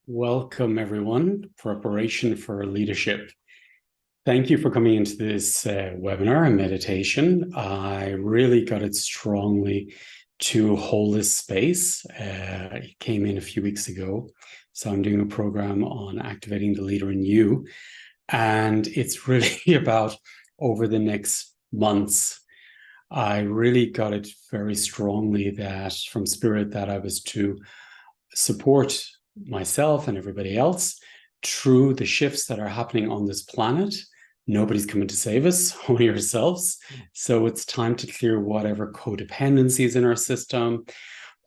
Welcome, everyone. Preparation for leadership. Thank you for coming into this webinar and meditation. I really got it strongly to hold this space. It came in a few weeks ago. So I'm doing a program on activating the leader in you. And it's really about over the next months. I really got it very strongly that from Spirit that I was to support myself and everybody else through the shifts that are happening on this planet. Nobody's coming to save us, only ourselves. So it's time to clear whatever codependency is in our system,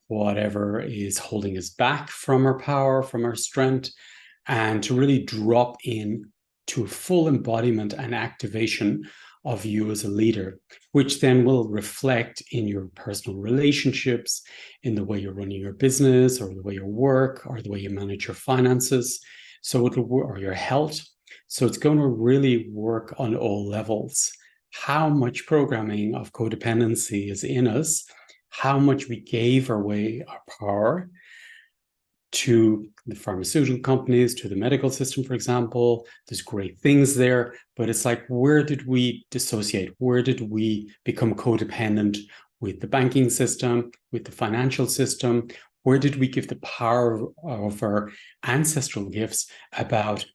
whatever is holding us back from our power, from our strength, and to really drop in to a full embodiment and activation of you as a leader, which then will reflect in your personal relationships, in the way you're running your business, or the way you work, or the way you manage your finances, or your health. So it's going to really work on all levels. How much programming of codependency is in us, how much we gave away our power to the pharmaceutical companies, to the medical system, for example. There's great things there, but it's like, where did we dissociate? Where did we become codependent with the banking system, with the financial system? Where did we give the power of our ancestral gifts about,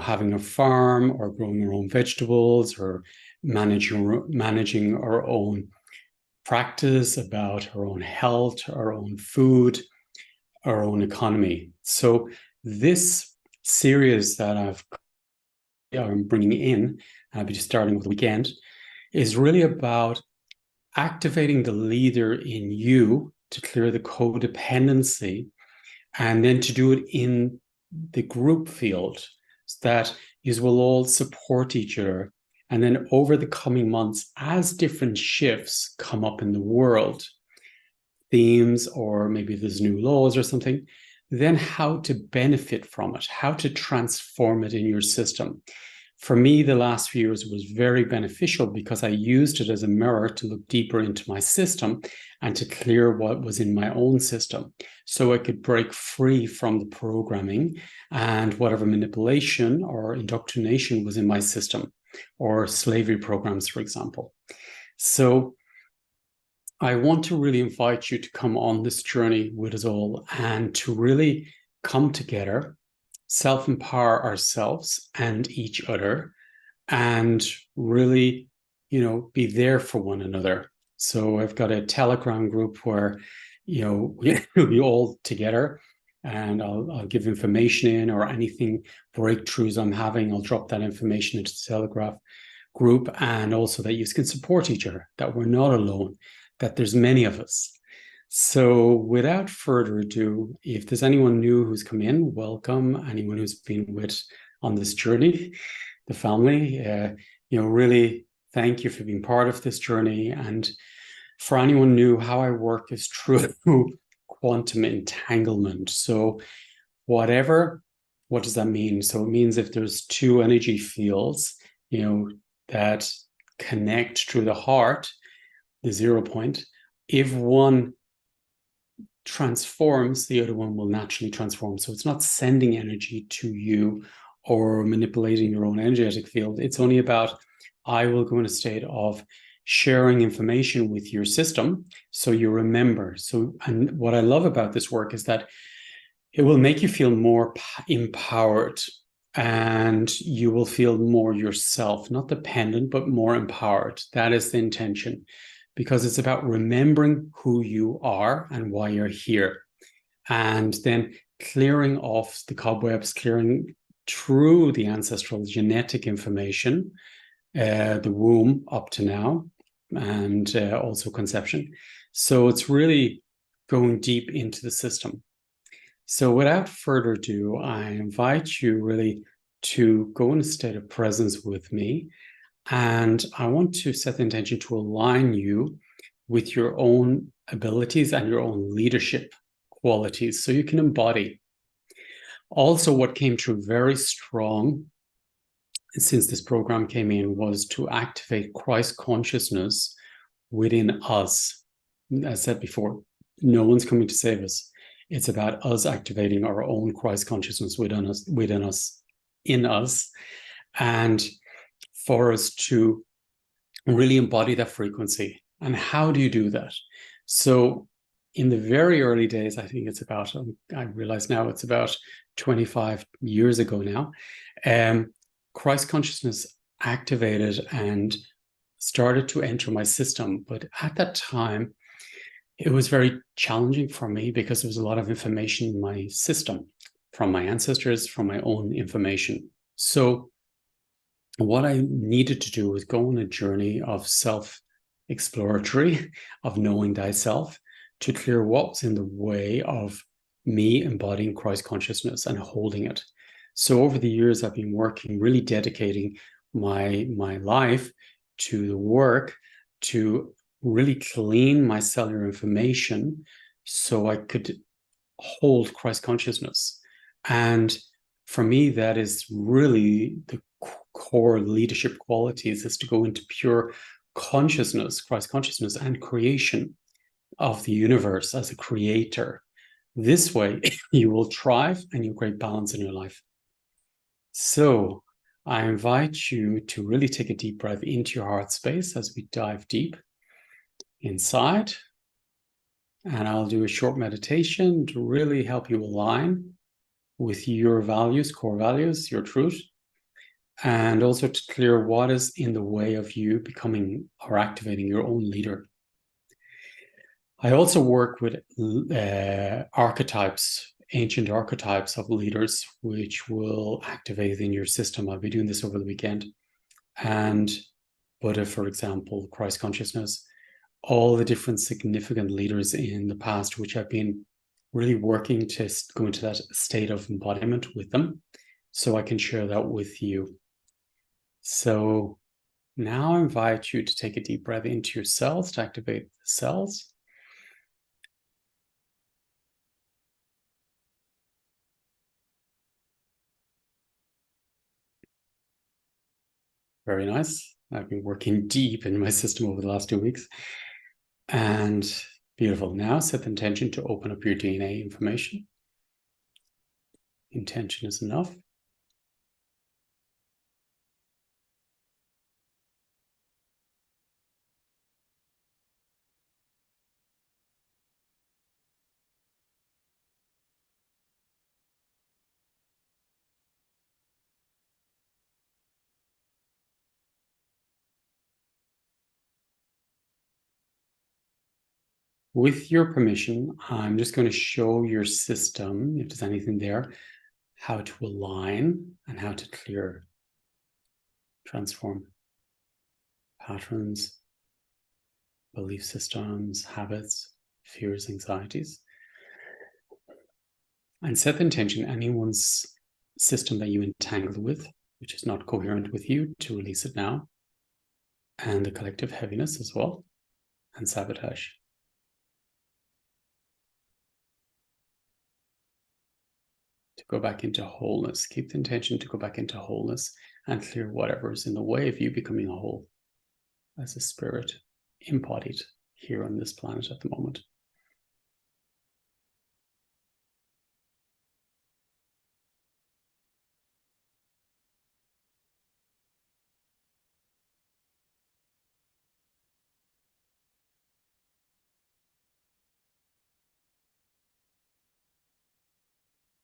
having a farm or growing our own vegetables or managing our own practice, about our own health, our own food, our own economy? So this series that I'm bringing in, I'll be just starting with the weekend, is really about activating the leader in you to clear the codependency, and then to do it in the group field so that you will all support each other. And then over the coming months, as different shifts come up in the world, themes, or maybe there's new laws or something, then how to benefit from it, how to transform it in your system. For me, the last few years was very beneficial because I used it as a mirror to look deeper into my system and to clear what was in my own system, so I could break free from the programming and whatever manipulation or indoctrination was in my system, or slavery programs, for example. So I want to really invite you to come on this journey with us all and to really come together, self-empower ourselves and each other, and really, be there for one another. So I've got a Telegram group where, we'll be all together, and I'll give information in, or anything breakthroughs I'm having, I'll drop that information into the Telegram group, and also that you can support each other, that we're not alone, that there's many of us. So without further ado, if there's anyone new who's come in, welcome. Anyone who's been with on this journey, the family, really thank you for being part of this journey. And for anyone new, how I work is through quantum entanglement. So what does that mean? So it means if there's two energy fields, that connect through the heart, the 0 point, if one transforms, the other one will naturally transform. So it's not sending energy to you or manipulating your own energetic field. It's only about, I will go in a state of sharing information with your system so you remember. So, and what I love about this work is that it will make you feel more empowered, and you will feel more yourself, not dependent, but more empowered. That is the intention, because it's about remembering who you are and why you're here, and then clearing off the cobwebs, clearing through the ancestral genetic information, the womb up to now, and also conception. So it's really going deep into the system. So without further ado, I invite you really to go in a state of presence with me. And I want to set the intention to align you with your own abilities and your own leadership qualities so you can embody. Also, what came through very strong since this program came in was to activate Christ consciousness within us. As I said before, no one's coming to save us. It's about us activating our own Christ consciousness within us, in us, and for us to really embody that frequency. And how do you do that? So in the very early days, I think it's about, I realize now it's about 25 years ago now, Christ consciousness activated and started to enter my system. But at that time, it was very challenging for me because there was a lot of information in my system from my ancestors, from my own information. So what I needed to do was go on a journey of self-exploratory, of knowing thyself, to clear what was in the way of me embodying Christ consciousness and holding it. So over the years, I've been working, really dedicating my life to the work to really clean my cellular information so I could hold Christ consciousness. And for me, that is really the core leadership qualities, is to go into pure consciousness, Christ consciousness, and creation of the universe as a creator. This way, you will thrive and you create balance in your life. So I invite you to really take a deep breath into your heart space as we dive deep inside. And I'll do a short meditation to really help you align with your values, core values, your truth, and also to clear what is in the way of you becoming or activating your own leader. I also work with archetypes, ancient archetypes of leaders, which will activate in your system. I'll be doing this over the weekend. And Buddha, for example, Christ consciousness, all the different significant leaders in the past, which I've been really working to go into that state of embodiment with them, so I can share that with you. So now I invite you to take a deep breath into your cells to activate the cells. Very nice. I've been working deep in my system over the last 2 weeks. And beautiful. Now set the intention to open up your DNA information. Intention is enough. With your permission, I'm just going to show your system, if there's anything there, how to align and how to clear, transform patterns, belief systems, habits, fears, anxieties. And set the intention, anyone's system that you entangled with, which is not coherent with you, to release it now. And the collective heaviness as well, and sabotage. To go back into wholeness. Keep the intention to go back into wholeness and clear whatever is in the way of you becoming a whole as a spirit embodied here on this planet at the moment.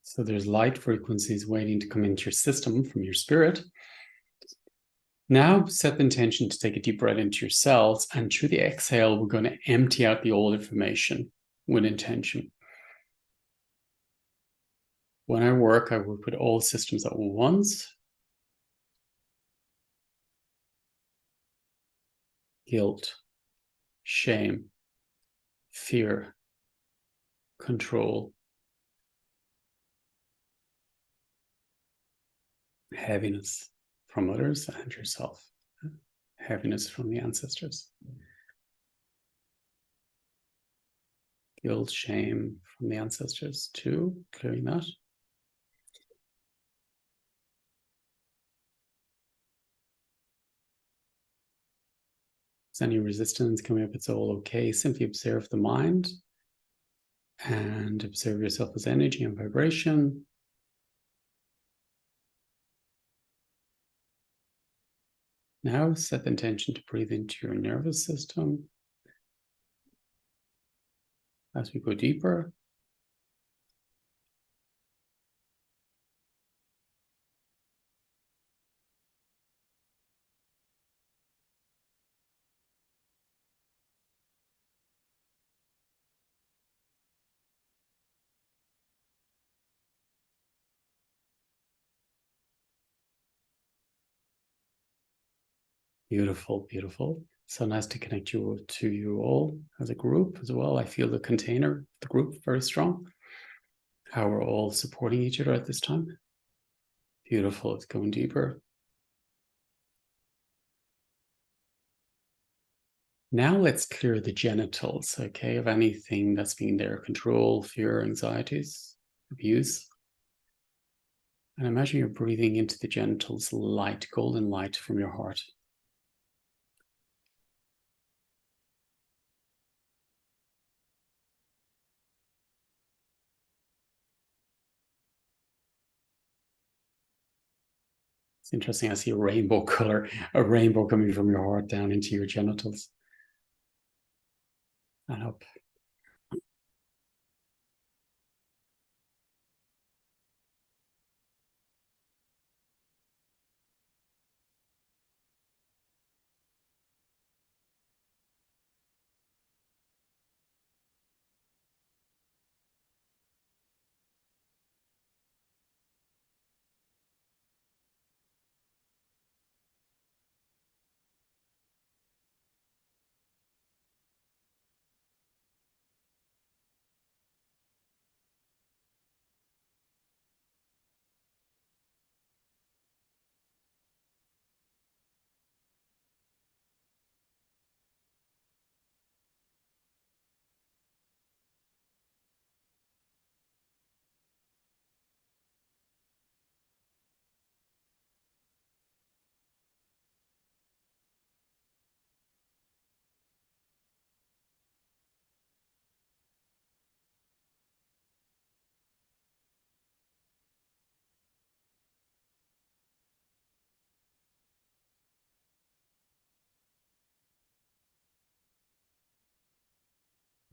So there's light frequencies waiting to come into your system from your spirit. Now set the intention to take a deep breath into your cells, and through the exhale, we're going to empty out the old information with intention. When I work with all systems at once. Guilt, shame, fear, control, heaviness from others and yourself, heaviness from the ancestors, guilt, shame from the ancestors too, clearing that. If there's any resistance coming up, it's all okay. Simply observe the mind And observe yourself as energy and vibration. Now set the intention to breathe into your nervous system as we go deeper. Beautiful, beautiful. So nice to connect you to you all as a group as well. I feel the container, the group, very strong. How we're all supporting each other at this time. Beautiful. It's going deeper. Now let's clear the genitals, okay, of anything that's been there: control, fear, anxieties, abuse. And imagine you're breathing into the genitals light, golden light from your heart. It's interesting. I see a rainbow color, a rainbow coming from your heart down into your genitals. And up.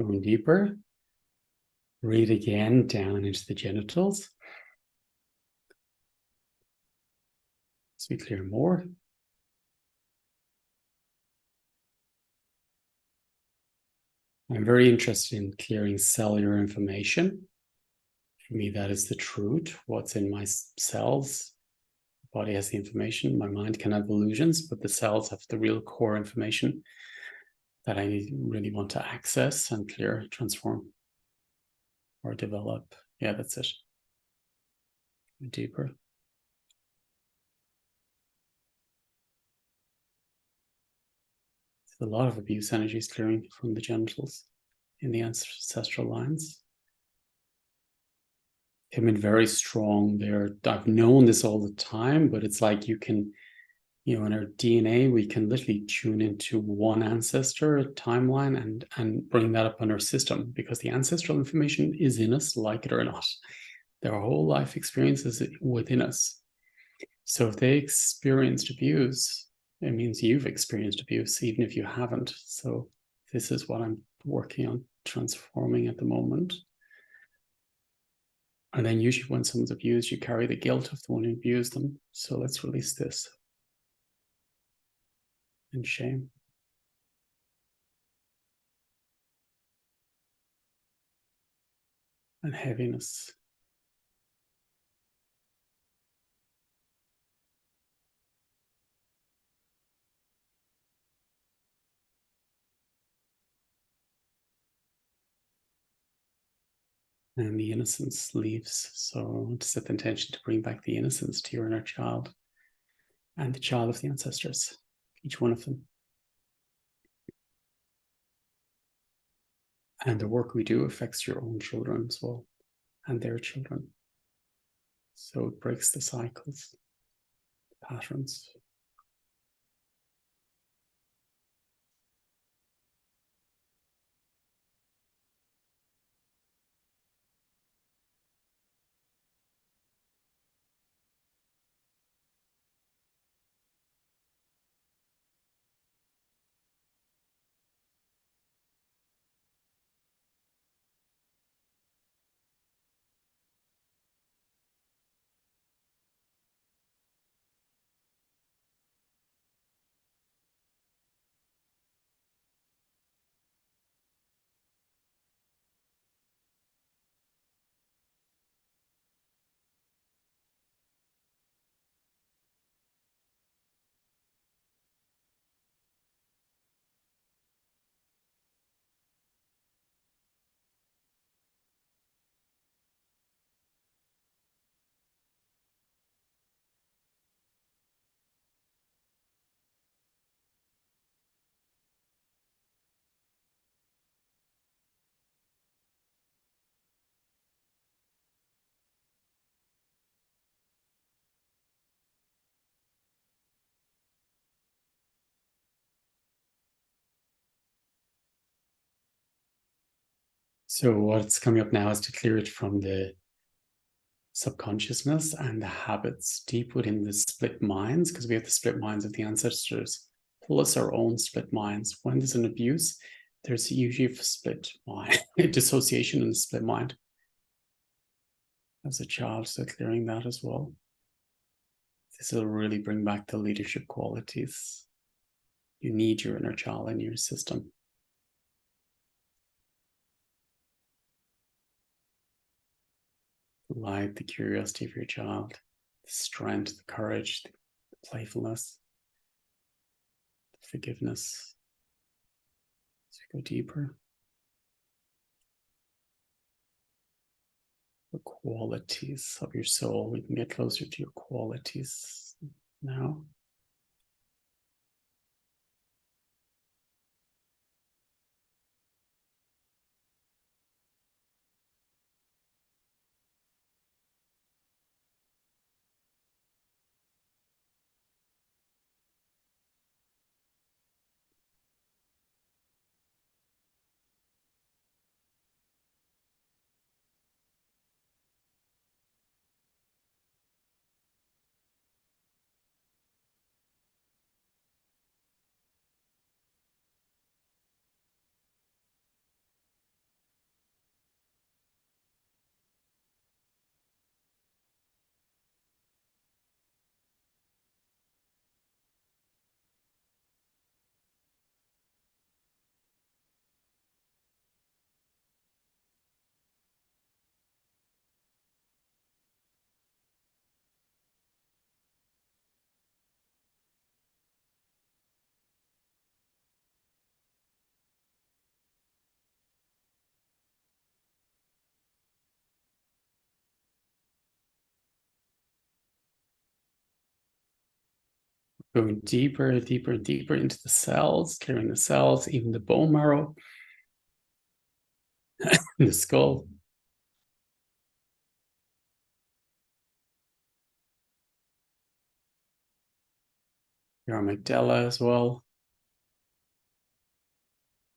Going deeper. Breathe again down into the genitals. As we clear more. I'm very interested in clearing cellular information. For me, that is the truth. What's in my cells? The body has the information. My mind can have illusions, but the cells have the real core information that I really want to access and clear, transform, or develop. Yeah, that's it. Deeper. There's a lot of abuse energies clearing from the genitals in the ancestral lines. Came in very strong there. I've known this all the time, but it's like you can, in our DNA, we can literally tune into one ancestor timeline and bring that up on our system, because the ancestral information is in us, like it or not. Their whole life experience is within us. So if they experienced abuse, it means you've experienced abuse, even if you haven't. So this is what I'm working on transforming at the moment. And then usually when someone's abused, you carry the guilt of the one who abused them. So let's release this. And shame. And heaviness. And the innocence leaves. So to set the intention to bring back the innocence to your inner child and the child of the ancestors, each one of them. And the work we do affects your own children as well, and their children. So it breaks the cycles, the patterns. So what's coming up now is to clear it from the subconsciousness and the habits deep within the split minds, because we have the split minds of the ancestors plus our own split minds. When there's an abuse, there's usually a split mind, dissociation in the split mind as a child. So clearing that as well. This will really bring back the leadership qualities. You need your inner child in your system. The light, the curiosity of your child, the strength, the courage, the playfulness, the forgiveness. So go deeper. The qualities of your soul. We can get closer to your qualities now. Going deeper, deeper, deeper into the cells, clearing the cells, even the bone marrow, the skull. Your amygdala as well,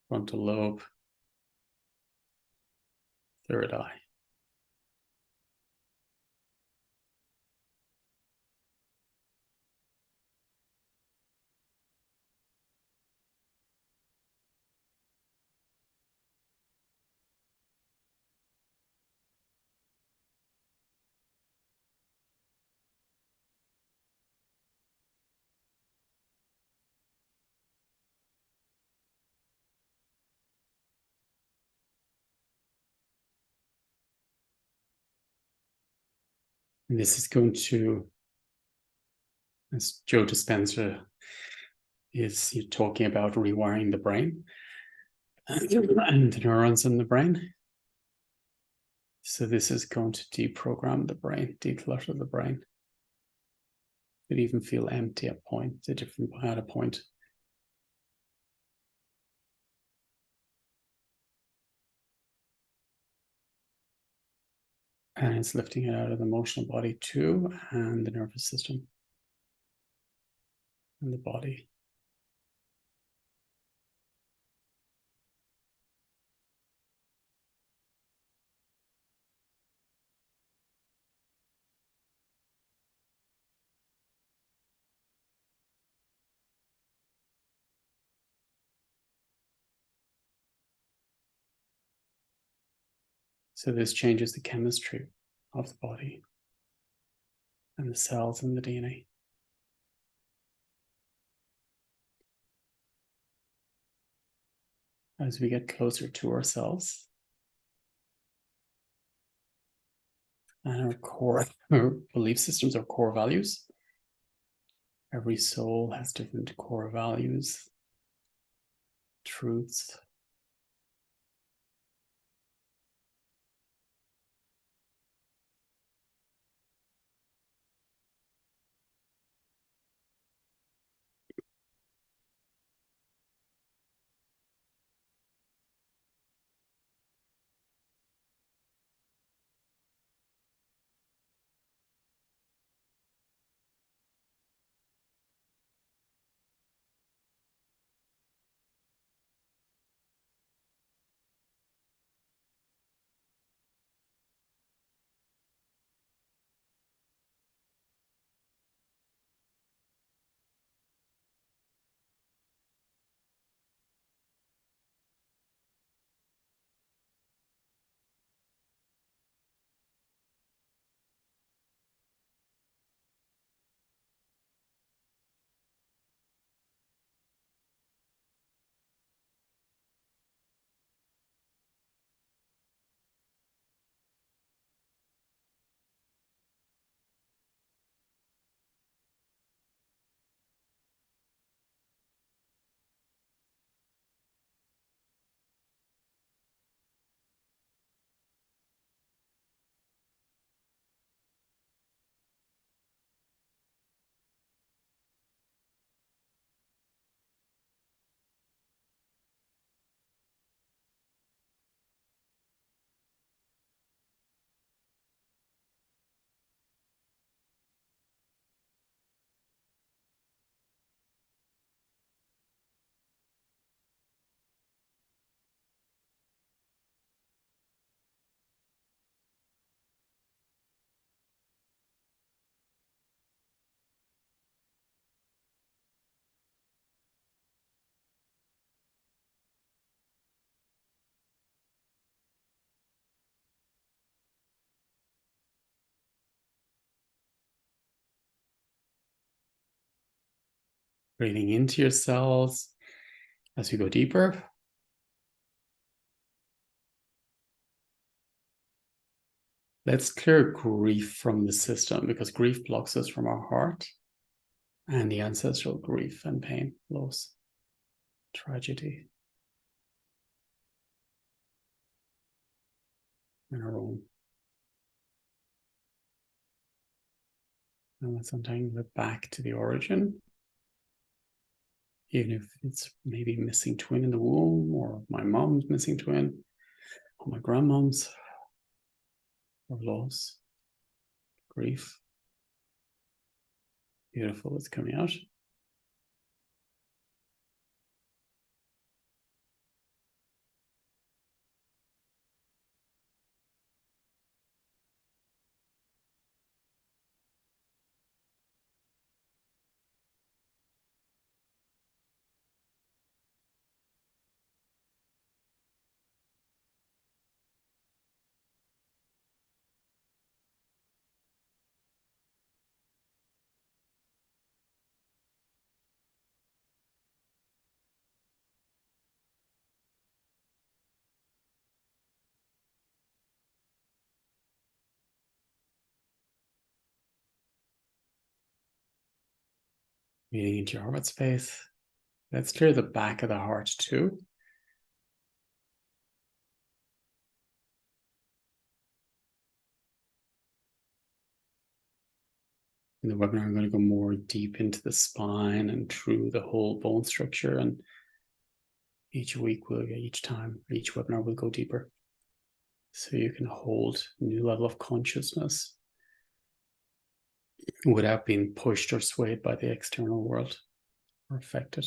frontal lobe, third eye. And this is going to, as Joe Dispenza is talking about rewiring the brain and the neurons in the brain. So this is going to deprogram the brain, declutter the brain. It even feel empty at a point. And it's lifting it out of the emotional body too, and the nervous system and the body. So this changes the chemistry of the body and the cells and the DNA. As we get closer to ourselves and our core, our belief systems, our core values. Every soul has different core values, truths. Breathing into your cells as we go deeper. Let's clear grief from the system, because grief blocks us from our heart, and the ancestral grief and pain, loss, tragedy in our own. And let's untangle it back to the origin, even if it's maybe missing twin in the womb, or my mom's missing twin, or my grandmom's, or loss, grief. Beautiful, it's coming out. Breathing into your heart space. Let's clear the back of the heart too. In the webinar, I'm going to go more deep into the spine and through the whole bone structure. And each webinar will go deeper. So you can hold a new level of consciousness without being pushed or swayed by the external world or affected.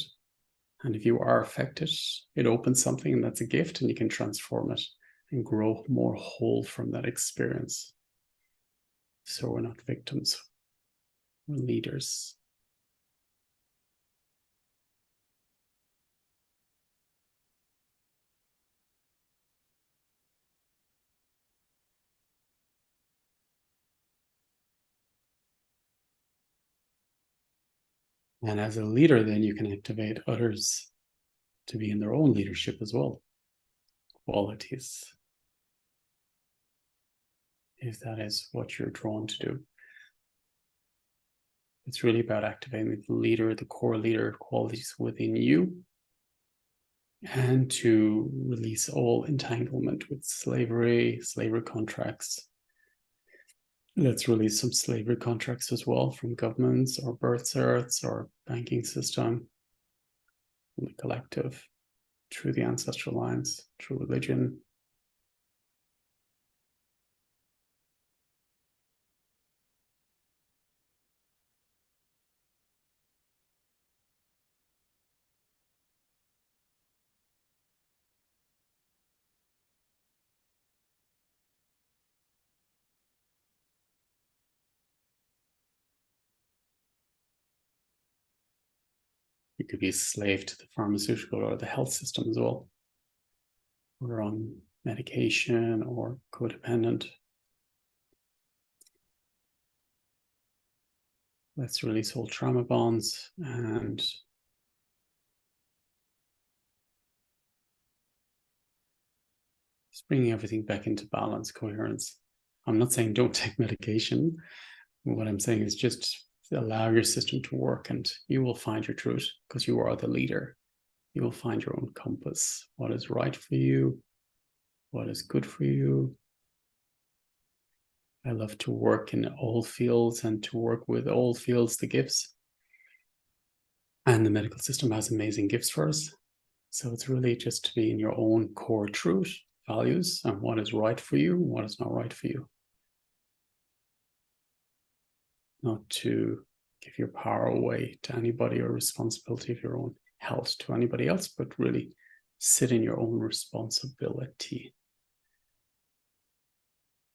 And if you are affected, it opens something, and that's a gift, and you can transform it and grow more whole from that experience. So we're not victims, we're leaders. And as a leader, then you can activate others to be in their own leadership as well. Qualities, if that is what you're drawn to do. It's really about activating the leader, the core leader qualities within you, and to release all entanglement with slavery contracts. Let's release some slavery contracts as well from governments or birth certs or banking system, the collective, through the ancestral lines, through religion. You could be a slave to the pharmaceutical or the health system as well, or on medication or codependent. Let's release all trauma bonds and just bringing everything back into balance, coherence. I'm not saying don't take medication. What I'm saying is just allow your system to work, and you will find your truth, because you are the leader. You will find your own compass, what is right for you, what is good for you. I love to work in all fields and to work with all fields, the gifts. And the medical system has amazing gifts for us. So it's really just to be in your own core truth, values, and what is right for you, and what is not right for you. Not to give your power away to anybody or responsibility of your own health to anybody else, but really sit in your own responsibility.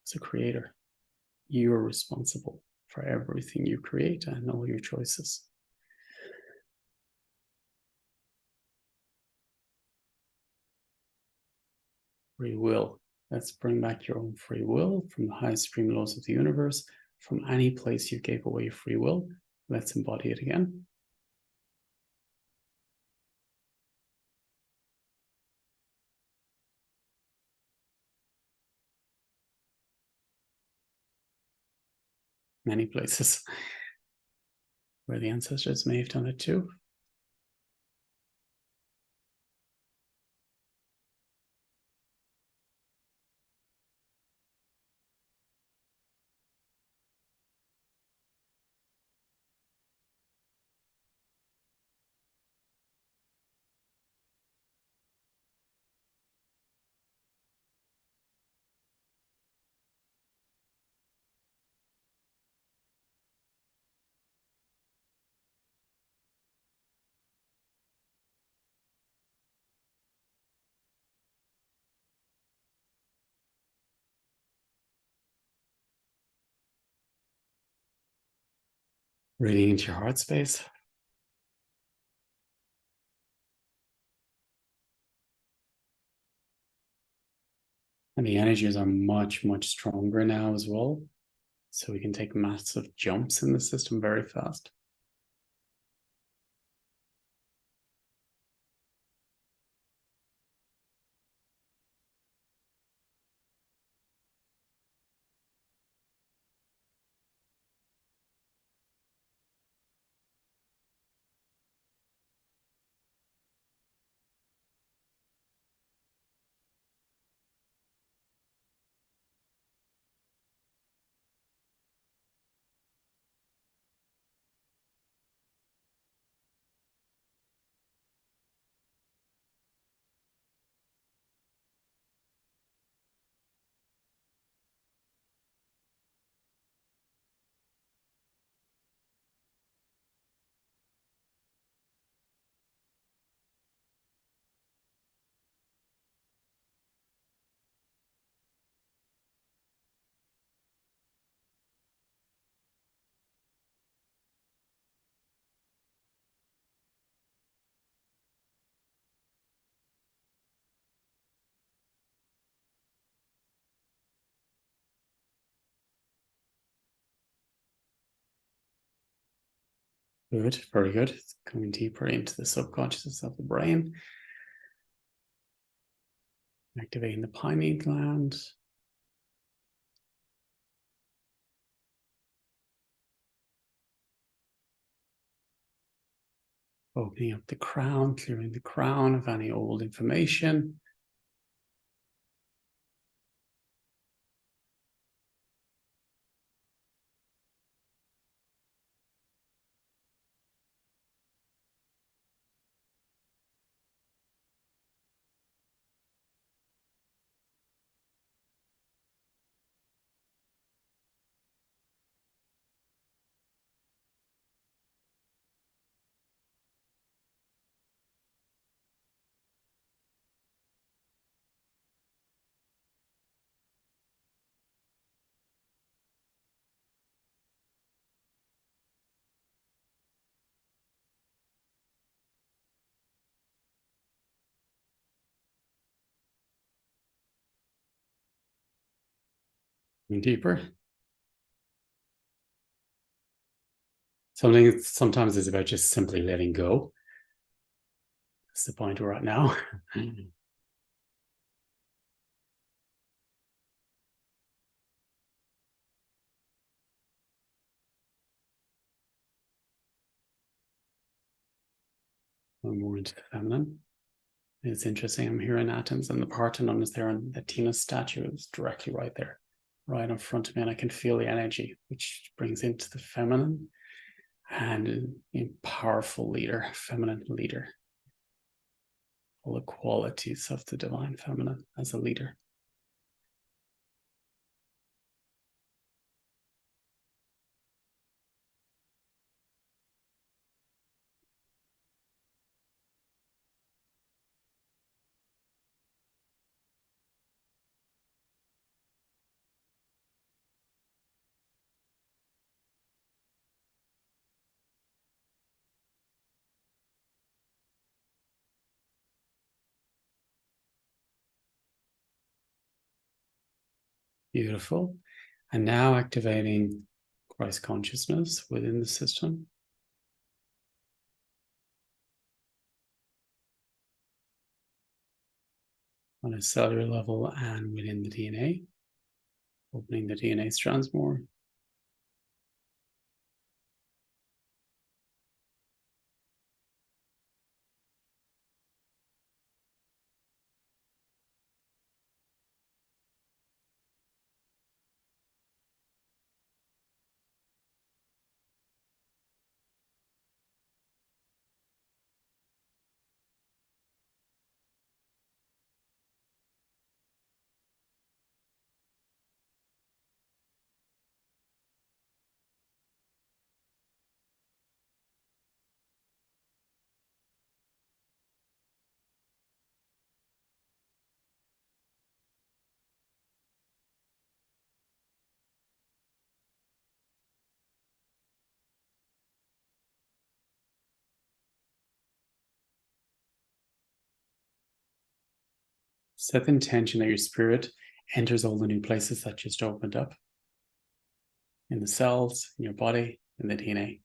As a creator, you are responsible for everything you create and all your choices. Free will. Let's bring back your own free will from the highest supreme laws of the universe, from any place you gave away free will. Let's embody it again. many places where the ancestors may have done it too. Reading into your heart space. And the energies are much, much stronger now as well. So we can take massive jumps in the system very fast. Good, very good. It's coming deeper into the subconscious of the brain. Activating the pineal gland. Opening up the crown, clearing the crown of any old information. And deeper. Sometimes it's about just simply letting go. That's the point we're at now. More into the feminine. It's interesting. I'm hearing atoms, and the Parthenon is there, and the Athena statue is directly right there, right in front of me, and I can feel the energy, which brings into the feminine and a powerful leader, feminine leader. All the qualities of the divine feminine as a leader. Beautiful. And now activating Christ consciousness within the system. On a cellular level and within the DNA. Opening the DNA strands more. Set the intention that your spirit enters all the new places that just opened up in the cells, in your body, in the DNA.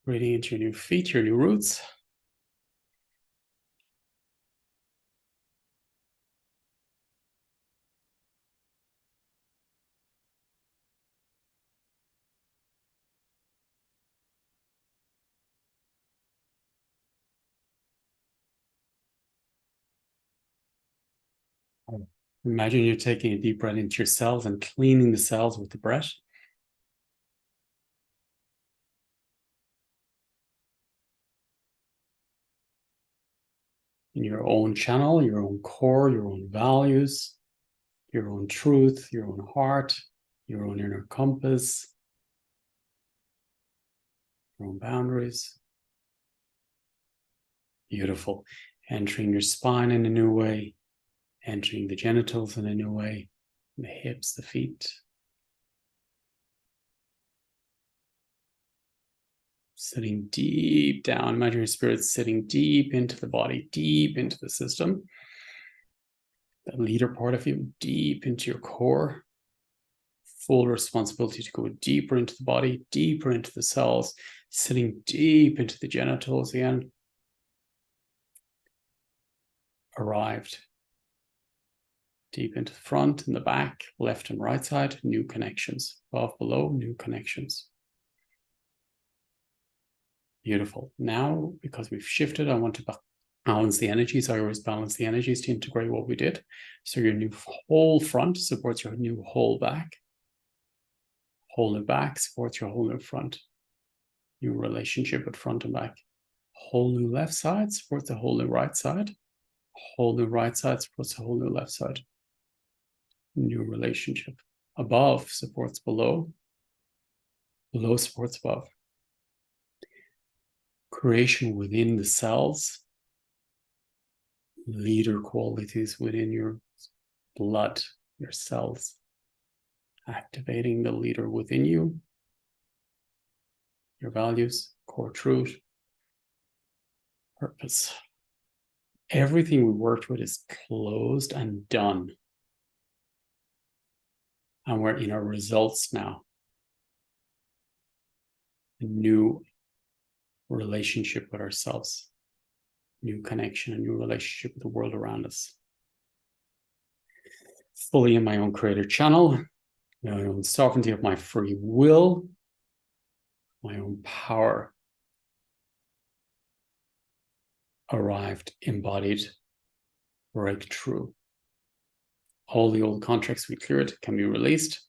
Breathing into your new feet, your new roots. Imagine you're taking a deep breath into your cells and cleaning the cells with the breath. In your own channel, your own core, your own values, your own truth, your own heart, your own inner compass, your own boundaries. Beautiful. Entering your spine in a new way, entering the genitals in a new way, the hips, the feet. Sitting deep down. Imagine your spirit sitting deep into the body, deep into the system. The leader part of you, deep into your core. Full responsibility to go deeper into the body, deeper into the cells, sitting deep into the genitals again. Arrived. Deep into the front and the back, left and right side, new connections. Above, below, new connections. Beautiful. Now, because we've shifted, I want to balance the energies. I always balance the energies to integrate what we did. So your new whole front supports your new whole back. Whole new back supports your whole new front. New relationship with front and back. Whole new left side supports the whole new right side. Whole new right side supports the whole new left side. New relationship. Above supports below. Below supports above. Creation within the cells. Leader qualities within your blood, your cells. Activating the leader within you. Your values, core truth, purpose. Everything we worked with is closed and done. And we're in our results now. A new relationship with ourselves. New connection, a new relationship with the world around us. Fully in my own creator channel, my own sovereignty of my free will, my own power. Arrived, embodied, breakthrough. All the old contracts we cleared can be released,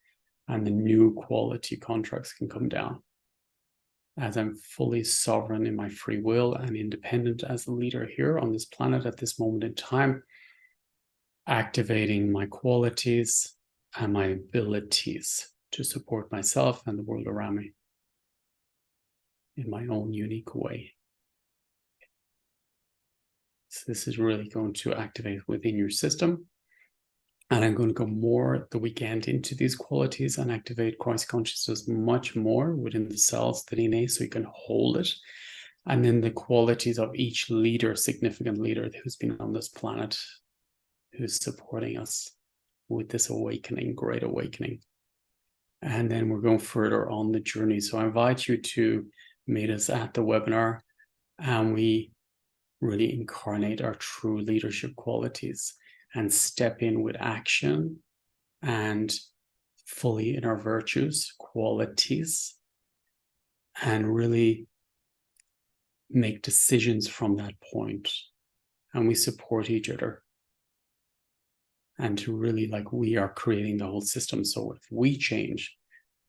and the new quality contracts can come down. As I'm fully sovereign in my free will and independent as a leader here on this planet at this moment in time, activating my qualities and my abilities to support myself and the world around me in my own unique way. So this is really going to activate within your system. And I'm going to go more the weekend into these qualities and activate Christ consciousness much more within the cells, the DNA, so you can hold it. And then the qualities of each leader, significant leader who's been on this planet, who's supporting us with this awakening, great awakening. And then we're going further on the journey. So I invite you to meet us at the webinar, and we really incarnate our true leadership qualities and step in with action and fully in our virtues, qualities, and really make decisions from that point. And we support each other. and to really we are creating the whole system. So if we change,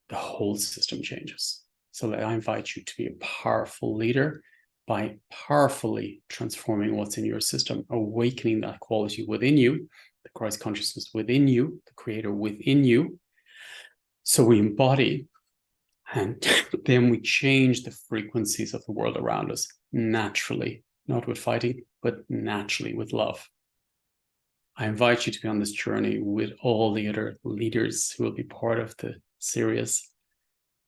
the whole system changes. So I invite you to be a powerful leader by powerfully transforming what's in your system, awakening that quality within you, the Christ consciousness within you, the creator within you. So we embody, and then we change the frequencies of the world around us naturally, not with fighting, but naturally with love. I invite you to be on this journey with all the other leaders who will be part of the series,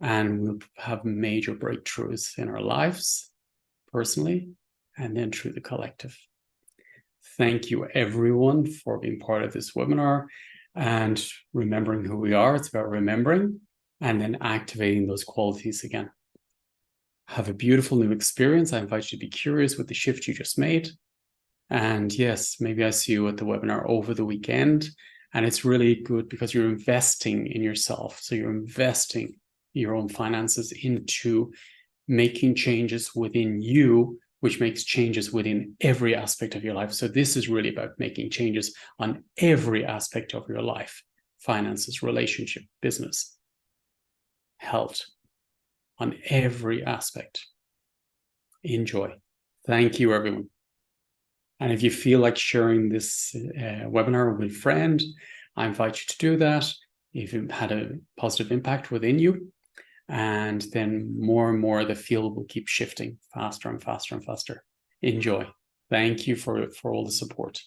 and we'll have major breakthroughs in our lives personally and then through the collective. Thank you, everyone, for being part of this webinar and remembering who we are. It's about remembering and then activating those qualities again. Have a beautiful new experience. I invite you to be curious with the shift you just made. And yes, maybe I see you at the webinar over the weekend. And it's really good because you're investing in yourself. So you're investing your own finances into making changes within you, which makes changes within every aspect of your life. So this is really about making changes on every aspect of your life: finances, relationship, business, health, on every aspect. Enjoy. Thank you, everyone. And if you feel like sharing this webinar with a friend, I invite you to do that. If it had a positive impact within you, and then more and more the field will keep shifting faster and faster and faster. Enjoy. Thank you for all the support.